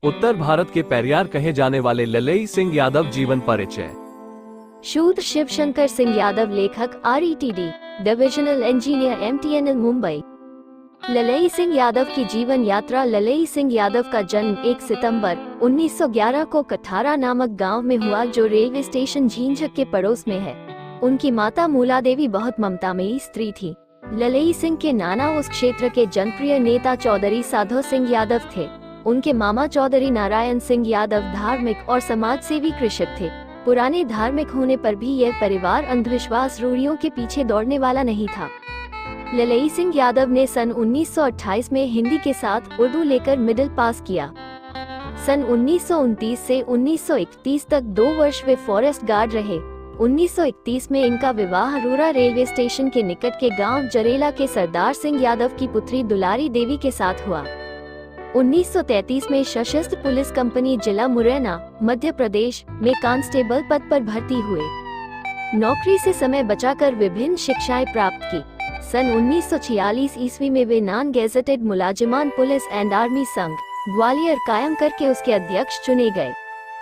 उत्तर भारत के पेरियार कहे जाने वाले ललई सिंह यादव जीवन परिचय। शूद्र शिवशंकर सिंह यादव, लेखक, RETD, divisional engineer, MTNL, Mumbai. ललई सिंह यादव की जीवन यात्रा। ललई सिंह यादव का जन्म 1 सितंबर 1911 को कठारा नामक गांव में हुआ, जो रेलवे स्टेशन झींझक के पड़ोस में है। उनकी माता मूला देवी बहुत ममतामयी स्त्री थी। ललई सिंह के नाना उस क्षेत्र के जनप्रिय नेता चौधरी साधो सिंह यादव थे। उनके मामा चौधरी नारायण सिंह यादव धार्मिक और समाजसेवी कृषक थे। पुराने धार्मिक होने पर भी यह परिवार अंधविश्वास रूढ़ियों के पीछे दौड़ने वाला नहीं था। ललई सिंह यादव ने सन 1928 में हिंदी के साथ उर्दू लेकर मिडिल पास किया। सन 1929 से 1931 तक 2 वर्ष वे फॉरेस्ट गार्ड रहे। 1931 में इनका विवाह रूरा रेलवे स्टेशन के निकट के गांव जरेला के सरदार सिंह यादव की पुत्री दुलारी देवी के साथ हुआ। 1933 में सशस्त्र पुलिस कंपनी जिला मुरैना, मध्य प्रदेश में कांस्टेबल पद पर भर्ती हुए। नौकरी से समय बचाकर विभिन्न शिक्षाएं प्राप्त की। सन 1946 ईस्वी में वे नॉन गेजेटेड मुलाजिमान पुलिस एंड आर्मी संघ ग्वालियर कायम करके उसके अध्यक्ष चुने गए।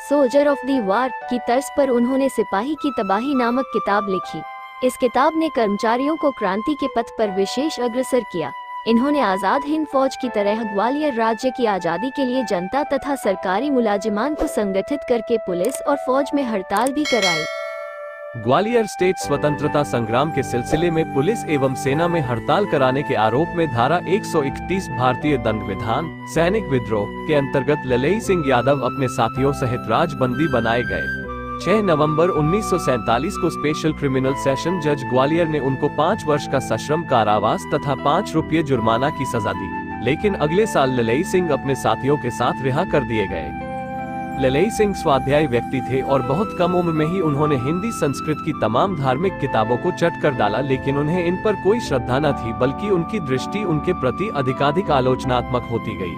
सोल्जर ऑफ द वॉर की तर्ज पर उन्होंने सिपाही की तबाही नामक किताब लिखी। इस किताब ने कर्मचारियों को क्रांति के पथ पर विशेष अग्रसर किया। इन्होंने आजाद हिंद फौज की तरह ग्वालियर राज्य की आजादी के लिए जनता तथा सरकारी मुलाजिमान को संगठित करके पुलिस और फौज में हड़ताल भी कराई। ग्वालियर स्टेट स्वतंत्रता संग्राम के सिलसिले में पुलिस एवं सेना में हड़ताल कराने के आरोप में धारा 131 भारतीय दंड विधान सैनिक विद्रोह के अंतर्गत ललई सिंह यादव अपने साथियों सहित राजबंदी बनाए गए। 6 नवंबर 1947 को स्पेशल क्रिमिनल सेशन जज ग्वालियर ने उनको 5 वर्ष का सश्रम कारावास तथा 5 रुपये जुर्माना की सजा दी, लेकिन अगले साल ललई सिंह अपने साथियों के साथ रिहा कर दिए गए। ललई सिंह स्वाध्यायी व्यक्ति थे और बहुत कम उम्र में ही उन्होंने हिंदी संस्कृत की तमाम धार्मिक किताबों को चट कर डाला, लेकिन उन्हें इन पर कोई श्रद्धा न थी, बल्कि उनकी दृष्टि उनके प्रति अधिकाधिक आलोचनात्मक होती गई।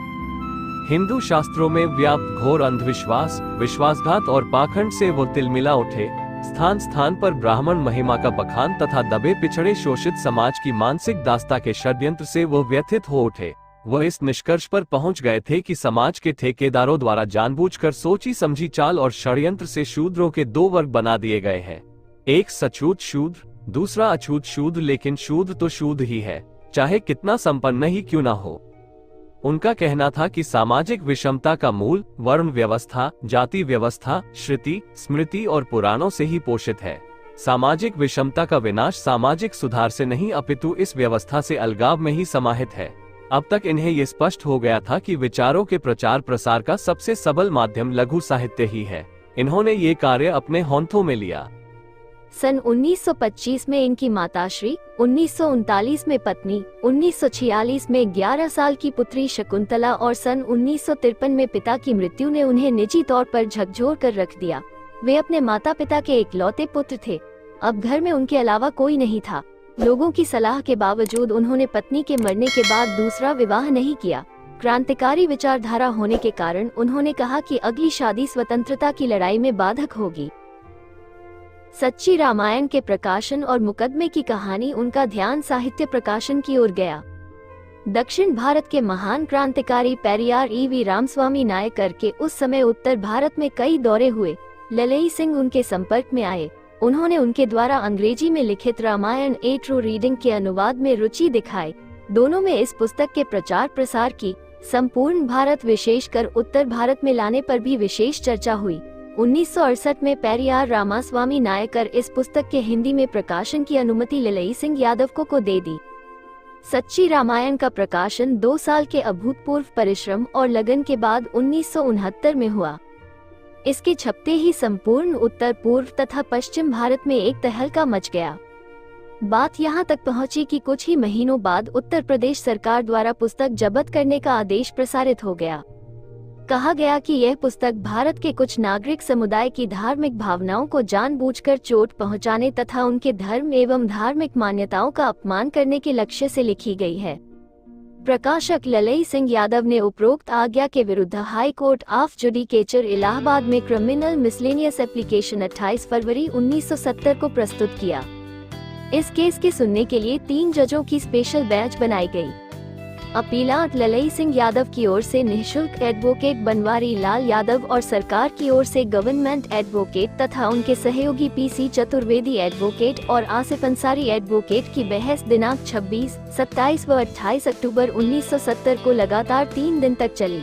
हिंदू शास्त्रों में व्याप्त घोर अंधविश्वास, विश्वासघात और पाखंड से वो तिलमिला उठे। स्थान स्थान पर ब्राह्मण महिमा का बखान तथा दबे पिछड़े शोषित समाज की मानसिक दास्ता के षड्यंत्र से वो व्यथित हो उठे। वह इस निष्कर्ष पर पहुंच गए थे कि समाज के ठेकेदारों द्वारा जानबूझकर सोची समझी चाल और षड्यंत्र से शूद्रों के 2 वर्ग बना दिए गए हैं, एक सछूत शूद्र, दूसरा अछूत शूद्र। लेकिन शूद्र तो शूद्र ही है, चाहे कितना संपन्न ही क्यों न हो। उनका कहना था कि सामाजिक विषमता का मूल वर्ण व्यवस्था, जाति व्यवस्था, श्रुति, स्मृति और पुराणों से ही पोषित है। सामाजिक विषमता का विनाश सामाजिक सुधार से नहीं अपितु इस व्यवस्था से अलगाव में ही समाहित है। अब तक इन्हें ये स्पष्ट हो गया था कि विचारों के प्रचार प्रसार का सबसे सबल माध्यम लघु साहित्य ही है। इन्होंने ये कार्य अपने हाथों में लिया। सन 1925 में इनकी माताश्री, 1939 में पत्नी, 1946 में 11 साल की पुत्री शकुंतला और सन 1953 में पिता की मृत्यु ने उन्हें निजी तौर पर झकझोर कर रख दिया। वे अपने माता पिता के इकलौते पुत्र थे। अब घर में उनके अलावा कोई नहीं था। लोगों की सलाह के बावजूद उन्होंने पत्नी के मरने के बाद दूसरा विवाह नहीं किया। क्रांतिकारी विचारधारा होने के कारण उन्होंने कहा कि अगली शादी स्वतंत्रता की लड़ाई में बाधक होगी। सच्ची रामायण के प्रकाशन और मुकदमे की कहानी उनका ध्यान साहित्य प्रकाशन की ओर गया। दक्षिण भारत के महान क्रांतिकारी पेरियार EV रामस्वामी नायकर के उस समय उत्तर भारत में कई दौरे हुए। ललई सिंह उनके संपर्क में आए। उन्होंने उनके द्वारा अंग्रेजी में लिखित रामायण ए ट्रू रीडिंग के अनुवाद में रुचि दिखाई। दोनों में इस पुस्तक के प्रचार प्रसार की। संपूर्ण भारत विशेषकर उत्तर भारत में लाने पर भी विशेष चर्चा हुई। 1968 में पेरियार रामास्वामी नायकर इस पुस्तक के हिंदी में प्रकाशन की अनुमति ललई सिंह यादव को दे दी। सच्ची रामायण का प्रकाशन 2 साल के अभूतपूर्व परिश्रम और लगन के बाद 1969 में हुआ। इसके छपते ही संपूर्ण उत्तर पूर्व तथा पश्चिम भारत में एक तहलका मच गया। बात यहाँ तक पहुँची कि कुछ ही महीनों बाद उत्तर प्रदेश सरकार द्वारा पुस्तक जब्त करने का आदेश प्रसारित हो गया। कहा गया कि यह पुस्तक भारत के कुछ नागरिक समुदाय की धार्मिक भावनाओं को जानबूझकर चोट पहुंचाने तथा उनके धर्म एवं धार्मिक मान्यताओं का अपमान करने के लक्ष्य से लिखी गई है। प्रकाशक ललई सिंह यादव ने उपरोक्त आज्ञा के विरुद्ध high court of judicature Allahabad में क्रिमिनल मिसलेनियस एप्लीकेशन 28 फरवरी 1970 को प्रस्तुत किया। इस केस के सुनने के लिए 3 जजों की स्पेशल बेंच बनाई गई। अपीलाट ललई सिंह यादव की ओर से निःशुल्क एडवोकेट बनवारी लाल यादव और सरकार की ओर से गवर्नमेंट एडवोकेट तथा उनके सहयोगी पीसी चतुर्वेदी एडवोकेट और आसिफ अंसारी एडवोकेट की बहस दिनांक 26, 27 व 28 अक्टूबर 1970 को लगातार 3 दिन तक चली।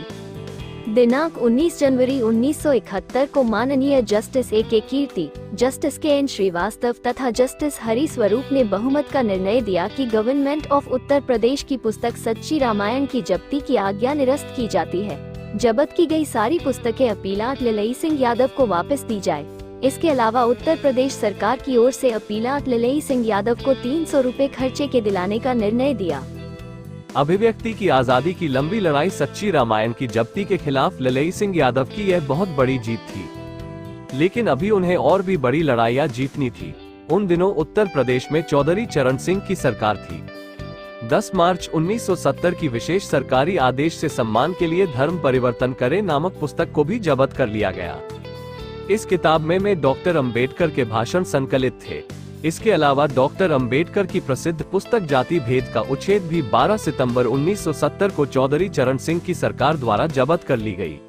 दिनांक 19 जनवरी 1971 को माननीय जस्टिस A.K. कीर्ति, जस्टिस K.N. श्रीवास्तव तथा जस्टिस हरि स्वरूप ने बहुमत का निर्णय दिया कि गवर्नमेंट ऑफ उत्तर प्रदेश की पुस्तक सच्ची रामायण की जब्ती की आज्ञा निरस्त की जाती है। जब्त की गई सारी पुस्तकें अपीलाट ललई सिंह यादव को वापस दी जाए। इसके अलावा उत्तर प्रदेश सरकार की ओर से अपीलाट ललई सिंह यादव को 300 रुपए खर्चे के दिलाने का निर्णय दिया। अभिव्यक्ति की आजादी की लंबी लड़ाई सच्ची रामायण की जब्ती के खिलाफ ललई सिंह यादव की यह बहुत बड़ी जीत थी, लेकिन अभी उन्हें और भी बड़ी लड़ाइयां जीतनी थी। उन दिनों उत्तर प्रदेश में चौधरी चरण सिंह की सरकार थी। 10 मार्च 1970 की विशेष सरकारी आदेश से सम्मान के लिए धर्म परिवर्तन करें नामक पुस्तक को भी जब्त कर लिया गया। इस किताब में डॉक्टर अंबेडकर के भाषण संकलित थे। इसके अलावा डॉक्टर अंबेडकर की प्रसिद्ध पुस्तक जाति भेद का उच्छेद भी 12 सितंबर 1970 को चौधरी चरण सिंह की सरकार द्वारा जब्त कर ली गई।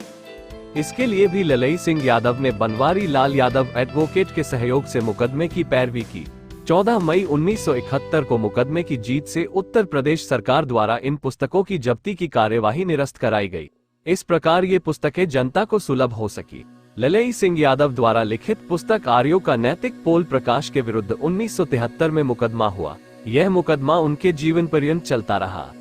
इसके लिए भी ललई सिंह यादव ने बनवारी लाल यादव एडवोकेट के सहयोग से मुकदमे की पैरवी की। 14 मई 1971 को मुकदमे की जीत से उत्तर प्रदेश सरकार द्वारा इन पुस्तकों की जब्ती की कार्यवाही निरस्त कराई गई। इस प्रकार ये पुस्तकें जनता को सुलभ हो सकी। ललई सिंह यादव द्वारा लिखित पुस्तक आर्यों का नैतिक पोल प्रकाश के विरुद्ध 1973 में मुकदमा हुआ। यह मुकदमा उनके जीवन पर्यंत चलता रहा।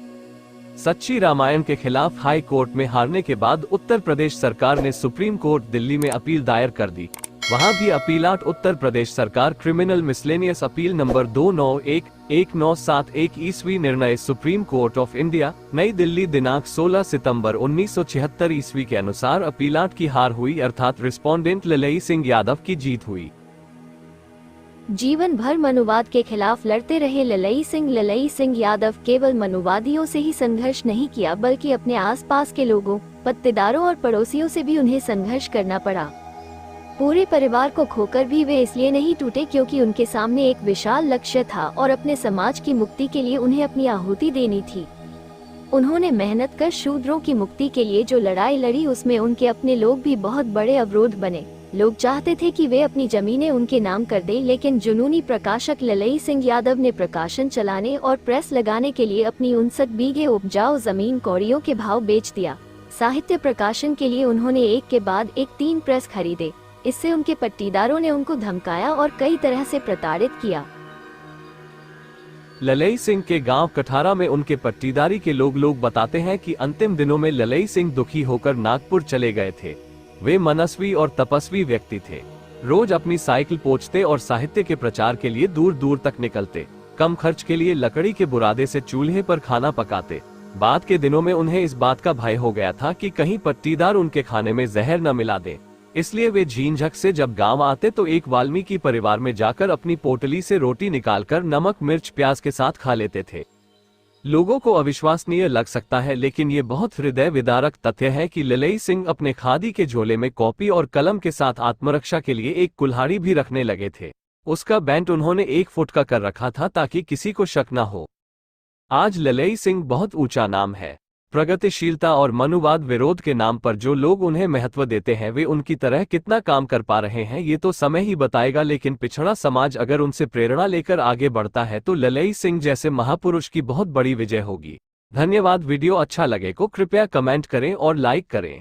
सच्ची रामायण के खिलाफ हाई कोर्ट में हारने के बाद उत्तर प्रदेश सरकार ने सुप्रीम कोर्ट दिल्ली में अपील दायर कर दी। वहां भी अपीलाट उत्तर प्रदेश सरकार क्रिमिनल मिसलेनियस अपील नंबर 291197 ईस्वी निर्णय सुप्रीम कोर्ट ऑफ इंडिया नई दिल्ली दिनांक 16 सितंबर 1976 ईस्वी के अनुसार अपीलाट की हार हुई, अर्थात रिस्पोंडेंट ललई सिंह यादव की जीत हुई। जीवन भर मनुवाद के खिलाफ लड़ते रहे ललई सिंह यादव केवल मनुवादियों से ही संघर्ष नहीं किया, बल्कि अपने आसपास के लोगों, पत्तेदारों और पड़ोसियों से भी उन्हें संघर्ष करना पड़ा। पूरे परिवार को खोकर भी वे इसलिए नहीं टूटे क्योंकि उनके सामने एक विशाल लक्ष्य था और अपने समाज की मुक्ति के लिए उन्हें अपनी आहुति देनी थी। उन्होंने मेहनत कर शूद्रों की मुक्ति के लिए जो लड़ाई लड़ी, उसमें उनके अपने लोग भी बहुत बड़े अवरोध बने। लोग चाहते थे कि वे अपनी जमीनें उनके नाम कर दें, लेकिन जुनूनी प्रकाशक ललई सिंह यादव ने प्रकाशन चलाने और प्रेस लगाने के लिए अपनी 59 बीघे उपजाऊ जमीन कौड़ियों के भाव बेच दिया। साहित्य प्रकाशन के लिए उन्होंने एक के बाद एक 3 प्रेस खरीदे। इससे उनके पट्टीदारों ने उनको धमकाया और कई तरह से प्रताड़ित किया। ललई सिंह के गांव कठारा में उनके पट्टीदारी के लोग बताते हैं कि अंतिम दिनों में ललई सिंह दुखी होकर नागपुर चले गए थे। वे मनस्वी और तपस्वी व्यक्ति थे। रोज अपनी साइकिल पोंछते और साहित्य के प्रचार के लिए दूर दूर तक निकलते। कम खर्च के लिए लकड़ी के बुरादे से चूल्हे पर खाना पकाते। बाद के दिनों में उन्हें इस बात का भय हो गया था कि कहीं पट्टीदार उनके खाने में जहर न मिला दे, इसलिए वे झींझक से जब गांव आते तो एक वाल्मीकि परिवार में जाकर अपनी पोटली से रोटी निकालकर नमक मिर्च प्याज के साथ खा लेते थे। लोगों को अविश्वसनीय लग सकता है, लेकिन ये बहुत हृदय विदारक तथ्य है कि ललई सिंह अपने खादी के झोले में कॉपी और कलम के साथ आत्मरक्षा के लिए एक कुल्हाड़ी भी रखने लगे थे। उसका बैंड उन्होंने 1 फुट का कर रखा था ताकि किसी को शक न हो। आज ललई सिंह बहुत ऊंचा नाम है। प्रगतिशीलता और मनुवाद विरोध के नाम पर जो लोग उन्हें महत्व देते हैं, वे उनकी तरह कितना काम कर पा रहे हैं ये तो समय ही बताएगा। लेकिन पिछड़ा समाज अगर उनसे प्रेरणा लेकर आगे बढ़ता है तो ललई सिंह जैसे महापुरुष की बहुत बड़ी विजय होगी। धन्यवाद। वीडियो अच्छा लगे को कृपया कमेंट करें और लाइक करें।